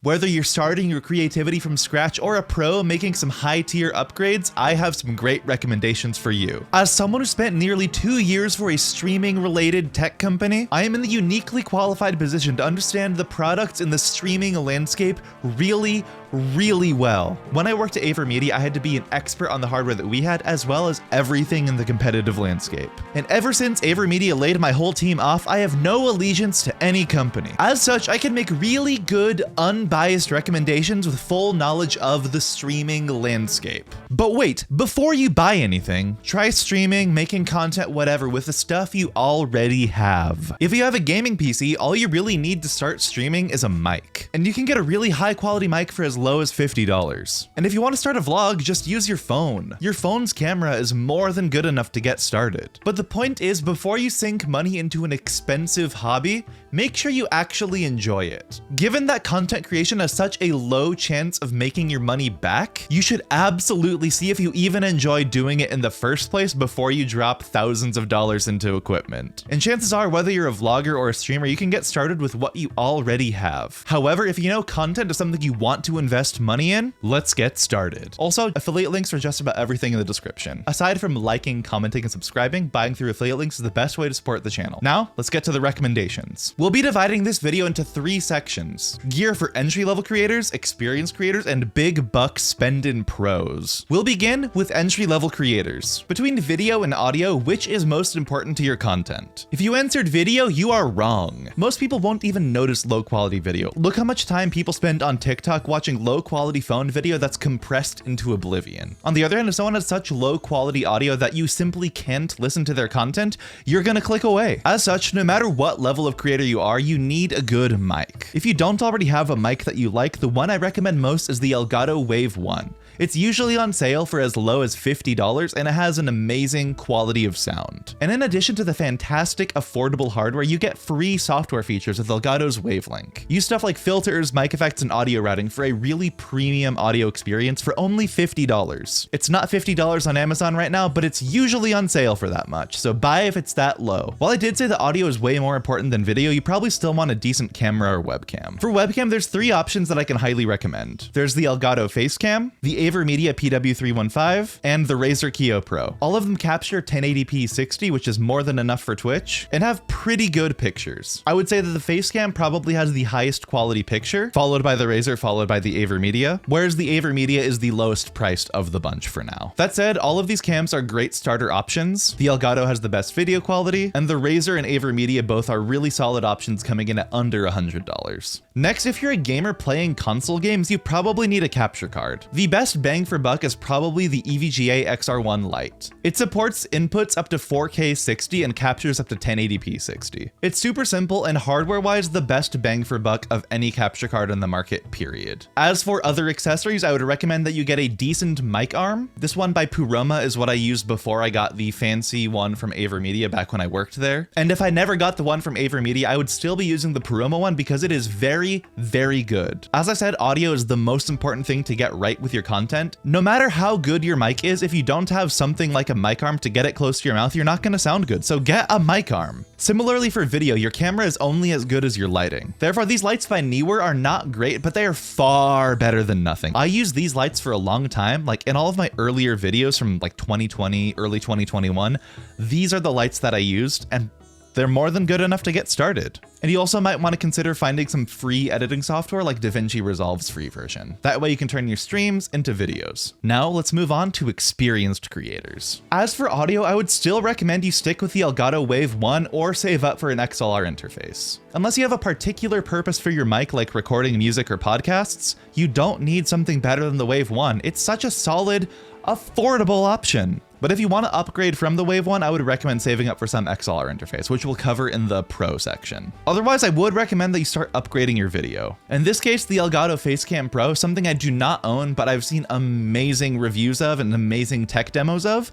Whether you're starting your creativity from scratch or a pro making some high-tier upgrades, I have some great recommendations for you. As someone who spent nearly 2 years for a streaming-related tech company, I am in the uniquely qualified position to understand the products in the streaming landscape really well. When I worked at AverMedia, I had to be an expert on the hardware that we had, as well as everything in the competitive landscape. And ever since AverMedia laid my whole team off, I have no allegiance to any company. As such, I can make really good, unbiased recommendations with full knowledge of the streaming landscape. But wait, before you buy anything, try streaming, making content, whatever, with the stuff you already have. If you have a gaming PC, all you really need to start streaming is a mic. And you can get a really high quality mic for as low as $50. And if you want to start a vlog, just use your phone. Your phone's camera is more than good enough to get started. But the point is, before you sink money into an expensive hobby, make sure you actually enjoy it. Given that content creation has such a low chance of making your money back, you should absolutely see if you even enjoy doing it in the first place before you drop thousands of dollars into equipment. And chances are, whether you're a vlogger or a streamer, you can get started with what you already have. However, if you know content is something you want to invest money in, let's get started. Also, affiliate links are just about everything in the description. Aside from liking, commenting, and subscribing, buying through affiliate links is the best way to support the channel. Now, let's get to the recommendations. We'll be dividing this video into 3 sections: gear for entry-level creators, experienced creators, and big buck spendin' pros. We'll begin with entry-level creators. Between video and audio, which is most important to your content? If you answered video, you are wrong. Most people won't even notice low-quality video. Look how much time people spend on TikTok watching low-quality phone video that's compressed into oblivion. On the other hand, if someone has such low-quality audio that you simply can't listen to their content, you're gonna click away. As such, no matter what level of creator you are, you need a good mic. If you don't already have a mic that you like, the one I recommend most is the Elgato Wave 1. It's usually on sale for as low as $50, and it has an amazing quality of sound. And in addition to the fantastic, affordable hardware, you get free software features with Elgato's Wavelink. Use stuff like filters, mic effects, and audio routing for a really premium audio experience for only $50. It's not $50 on Amazon right now, but it's usually on sale for that much, so buy if it's that low. While I did say that audio is way more important than video, you probably still want a decent camera or webcam. For webcam, there's 3 options that I can highly recommend. There's the Elgato Facecam, the AverMedia PW315, and the Razer Kiyo Pro. All of them capture 1080p 60, which is more than enough for Twitch, and have pretty good pictures. I would say that the Facecam probably has the highest quality picture, followed by the Razer, followed by the AverMedia, whereas the AverMedia is the lowest priced of the bunch for now. That said, all of these cams are great starter options. The Elgato has the best video quality, and the Razer and AverMedia both are really solid options coming in at under $100. Next, if you're a gamer playing console games, you probably need a capture card. The best bang for buck is probably the EVGA XR1 Lite. It supports inputs up to 4K 60 and captures up to 1080p 60. It's super simple and hardware-wise the best bang for buck of any capture card on the market, period. As for other accessories, I would recommend that you get a decent mic arm. This one by Puroma is what I used before I got the fancy one from AverMedia back when I worked there. And if I never got the one from AverMedia, I would still be using the Puroma one because it is very good. As I said, audio is the most important thing to get right with your content. No matter how good your mic is, if you don't have something like a mic arm to get it close to your mouth, you're not gonna sound good, so get a mic arm. Similarly for video, your camera is only as good as your lighting. Therefore, these lights by Neewer are not great, but they are far better than nothing. I used these lights for a long time, like in all of my earlier videos from like 2020, early 2021, these are the lights that I used, and they're more than good enough to get started. And you also might want to consider finding some free editing software like DaVinci Resolve's free version. That way you can turn your streams into videos. Now let's move on to experienced creators. As for audio, I would still recommend you stick with the Elgato Wave 1 or save up for an XLR interface. Unless you have a particular purpose for your mic like recording music or podcasts, you don't need something better than the Wave 1. It's such a solid, affordable option. But if you want to upgrade from the Wave 1, I would recommend saving up for some XLR interface, which we'll cover in the Pro section. Otherwise, I would recommend that you start upgrading your video. In this case, the Elgato Facecam Pro, something I do not own, but I've seen amazing reviews of and amazing tech demos of.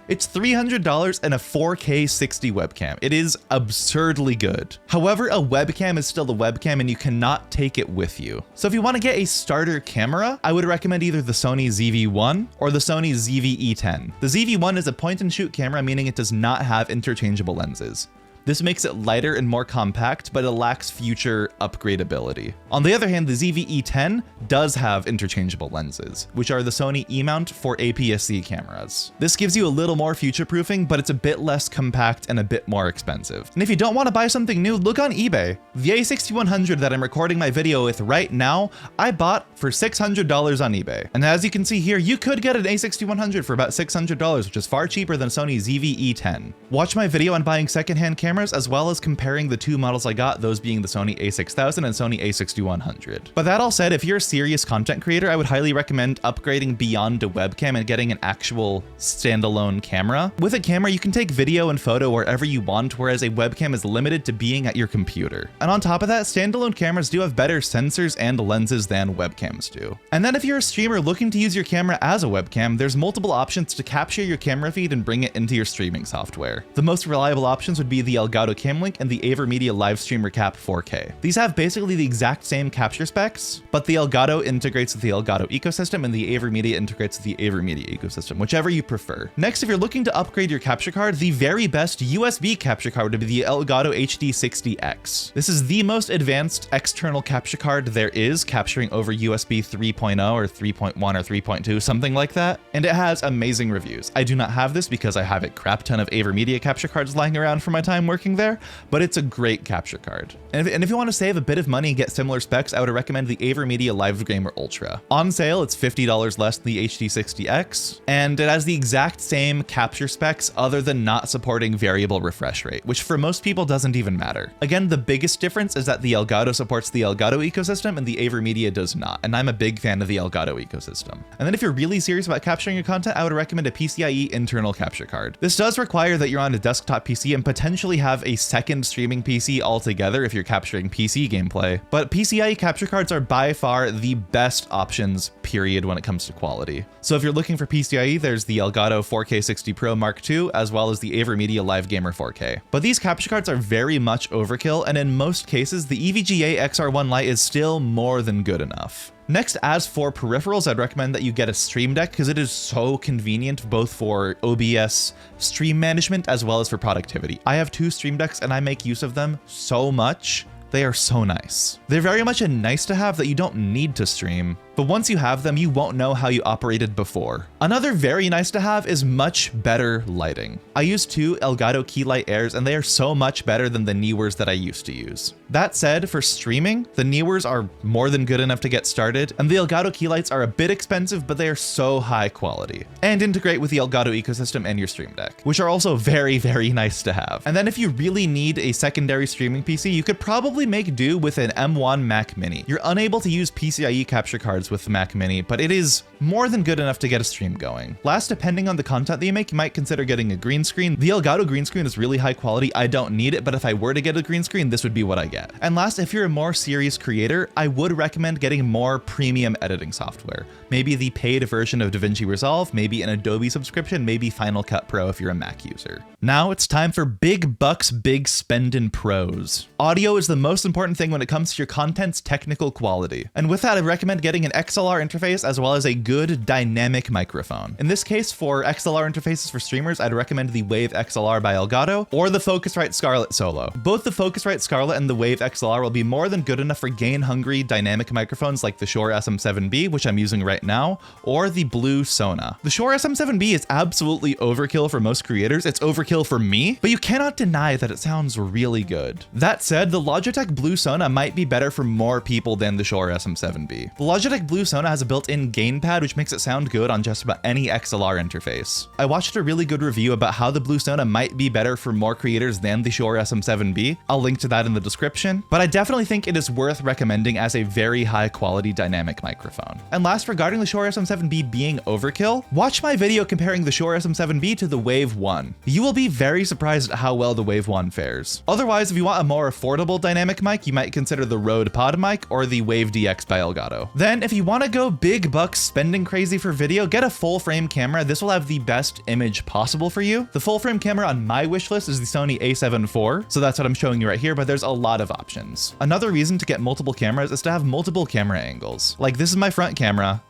It's $300 and a 4K 60 webcam. It is absurdly good. However, a webcam is still a webcam and you cannot take it with you. So if you want to get a starter camera, I would recommend either the Sony ZV-1 or the Sony ZV-E10. The ZV-1 is a point and shoot camera, meaning it does not have interchangeable lenses. This makes it lighter and more compact, but it lacks future upgradability. On the other hand, the ZV-E10 does have interchangeable lenses, which are the Sony E-mount for APS-C cameras. This gives you a little more future-proofing, but it's a bit less compact and a bit more expensive. And if you don't want to buy something new, look on eBay. The A6100 that I'm recording my video with right now, I bought for $600 on eBay. And as you can see here, you could get an A6100 for about $600, which is far cheaper than Sony ZV-E10. Watch my video on buying secondhand cameras, as well as comparing the two models I got, those being the Sony A6000 and Sony A6100. But that all said, if you're a serious content creator, I would highly recommend upgrading beyond a webcam and getting an actual standalone camera. With a camera, you can take video and photo wherever you want, whereas a webcam is limited to being at your computer. And on top of that, standalone cameras do have better sensors and lenses than webcams do. And then if you're a streamer looking to use your camera as a webcam, there's multiple options to capture your camera feed and bring it into your streaming software. The most reliable options would be the Elgato Camlink and the AverMedia Livestreamer Cap 4K. These have basically the exact same capture specs, but the Elgato integrates with the Elgato ecosystem and the AverMedia integrates with the AverMedia ecosystem, whichever you prefer. Next, if you're looking to upgrade your capture card, the very best USB capture card would be the Elgato HD60X. This is the most advanced external capture card there is, capturing over USB 3.0 or 3.1 or 3.2, something like that, and it has amazing reviews. I do not have this because I have a crap ton of AverMedia capture cards lying around from my time working there, but it's a great capture card. And if you want to save a bit of money and get similar specs, I would recommend the AverMedia Livestreamer Ultra. On sale, it's $50 less than the HD60X, and it has the exact same capture specs other than not supporting variable refresh rate, which for most people doesn't even matter. Again, the biggest difference is that the Elgato supports the Elgato ecosystem and the AverMedia does not, and I'm a big fan of the Elgato ecosystem. And then if you're really serious about capturing your content, I would recommend a PCIe internal capture card. This does require that you're on a desktop PC and potentially have a second streaming PC altogether if you're capturing PC gameplay, but PCIe capture cards are by far the best options, period, when it comes to quality. So if you're looking for PCIe, there's the Elgato 4K 60 Pro Mark II, as well as the AverMedia LiveGamer 4K. But these capture cards are very much overkill, and in most cases, the EVGA XR1 Lite is still more than good enough. Next, as for peripherals, I'd recommend that you get a Stream Deck because it is so convenient both for OBS stream management as well as for productivity. I have two Stream Decks and I make use of them so much. They are so nice. They're very much a nice to have that you don't need to stream, but once you have them, you won't know how you operated before. Another very nice to have is much better lighting. I use two Elgato Keylight Airs and they are so much better than the Neewers that I used to use. That said, for streaming, the Neewers are more than good enough to get started, and the Elgato Keylights are a bit expensive, but they are so high quality and integrate with the Elgato ecosystem and your Stream Deck, which are also very, very nice to have. And then if you really need a secondary streaming PC, you could probably make do with an M1 Mac Mini. You're unable to use PCIe capture cards with the Mac Mini, but it is more than good enough to get a stream going. Last, depending on the content that you make, you might consider getting a green screen. The Elgato green screen is really high quality. I don't need it, but if I were to get a green screen, this would be what I get. And last, if you're a more serious creator, I would recommend getting more premium editing software. Maybe the paid version of DaVinci Resolve, maybe an Adobe subscription, maybe Final Cut Pro if you're a Mac user. Now it's time for big bucks, big spendin' pros. Audio is the most important thing when it comes to your content's technical quality. And with that, I recommend getting an XLR interface as well as a good dynamic microphone. In this case, for XLR interfaces for streamers, I'd recommend the Wave XLR by Elgato or the Focusrite Scarlett Solo. Both the Focusrite Scarlett and the Wave XLR will be more than good enough for gain-hungry dynamic microphones like the Shure SM7B, which I'm using right now, or the Blue Sona. The Shure SM7B is absolutely overkill for most creators. It's overkill for me, but you cannot deny that it sounds really good. That said, the Logitech Blue Sona might be better for more people than the Shure SM7B. The Logitech Blue Sona has a built-in gain pad, which makes it sound good on just about any XLR interface. I watched a really good review about how the Blue Sona might be better for more creators than the Shure SM7B. I'll link to that in the description, but I definitely think it is worth recommending as a very high quality dynamic microphone. And last, regarding the Shure SM7B being overkill, watch my video comparing the Shure SM7B to the Wave 1. You will be very surprised at how well the Wave 1 fares. Otherwise, if you want a more affordable dynamic mic, you might consider the Rode PodMic or the Wave DX by Elgato. Then, if you want to go big bucks spending crazy for video, get a full frame camera. This will have the best image possible for you. The full frame camera on my wish list is the Sony a7 IV, so that's what I'm showing you right here, but there's a lot of options. Another reason to get multiple cameras is to have multiple camera angles. Like, this is my front camera,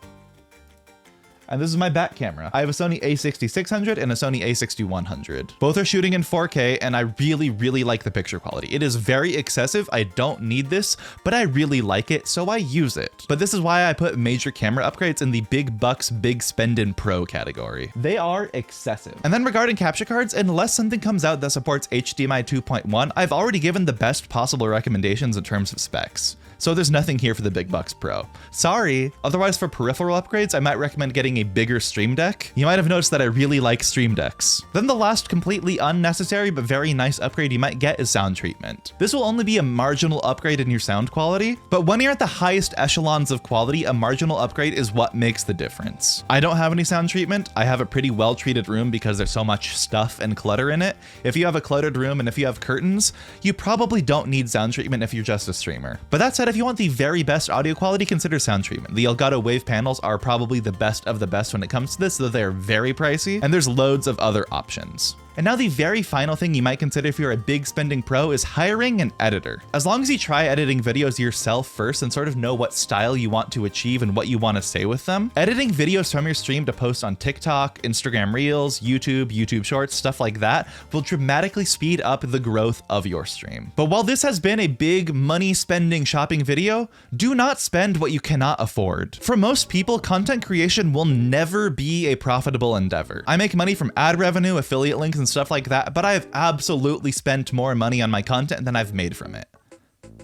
And this is my back camera. I have a Sony a6600 and a Sony a6100. Both are shooting in 4K, and I really, really like the picture quality. It is very excessive. I don't need this, but I really like it, so I use it. But this is why I put major camera upgrades in the big bucks, big spendin' pro category. They are excessive. And then regarding capture cards, unless something comes out that supports HDMI 2.1, I've already given the best possible recommendations in terms of specs. So there's nothing here for the Big Bucks Pro. Sorry. Otherwise, for peripheral upgrades, I might recommend getting a bigger Stream Deck. You might have noticed that I really like Stream Decks. Then the last completely unnecessary but very nice upgrade you might get is sound treatment. This will only be a marginal upgrade in your sound quality, but when you're at the highest echelons of quality, a marginal upgrade is what makes the difference. I don't have any sound treatment. I have a pretty well-treated room because there's so much stuff and clutter in it. If you have a cluttered room and if you have curtains, you probably don't need sound treatment if you're just a streamer. But that said, if you want the very best audio quality, consider sound treatment. The Elgato Wave panels are probably the best of the best when it comes to this, though they're very pricey, and there's loads of other options. And now the very final thing you might consider if you're a big spending pro is hiring an editor. As long as you try editing videos yourself first and sort of know what style you want to achieve and what you want to say with them, editing videos from your stream to post on TikTok, Instagram Reels, YouTube Shorts, stuff like that will dramatically speed up the growth of your stream. But while this has been a big money spending shopping video, do not spend what you cannot afford. For most people, content creation will never be a profitable endeavor. I make money from ad revenue, affiliate links, and stuff like that, but I have absolutely spent more money on my content than I've made from it.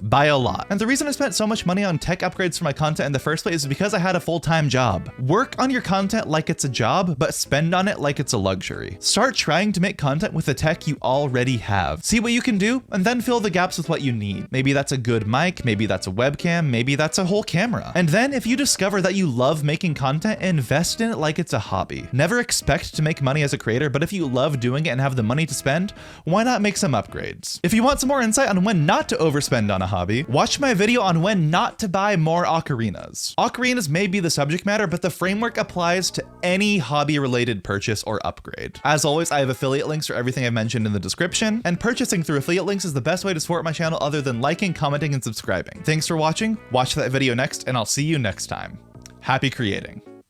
By a lot. And the reason I spent so much money on tech upgrades for my content in the first place is because I had a full-time job. Work on your content like it's a job, but spend on it like it's a luxury. Start trying to make content with the tech you already have. See what you can do, and then fill the gaps with what you need. Maybe that's a good mic, maybe that's a webcam, maybe that's a whole camera. And then if you discover that you love making content, invest in it like it's a hobby. Never expect to make money as a creator, but if you love doing it and have the money to spend, why not make some upgrades? If you want some more insight on when not to overspend on a hobby, watch my video on when not to buy more ocarinas. Ocarinas may be the subject matter, but the framework applies to any hobby-related purchase or upgrade. As always, I have affiliate links for everything I mentioned in the description, and purchasing through affiliate links is the best way to support my channel other than liking, commenting, and subscribing. Thanks for watching, watch that video next, and I'll see you next time. Happy creating.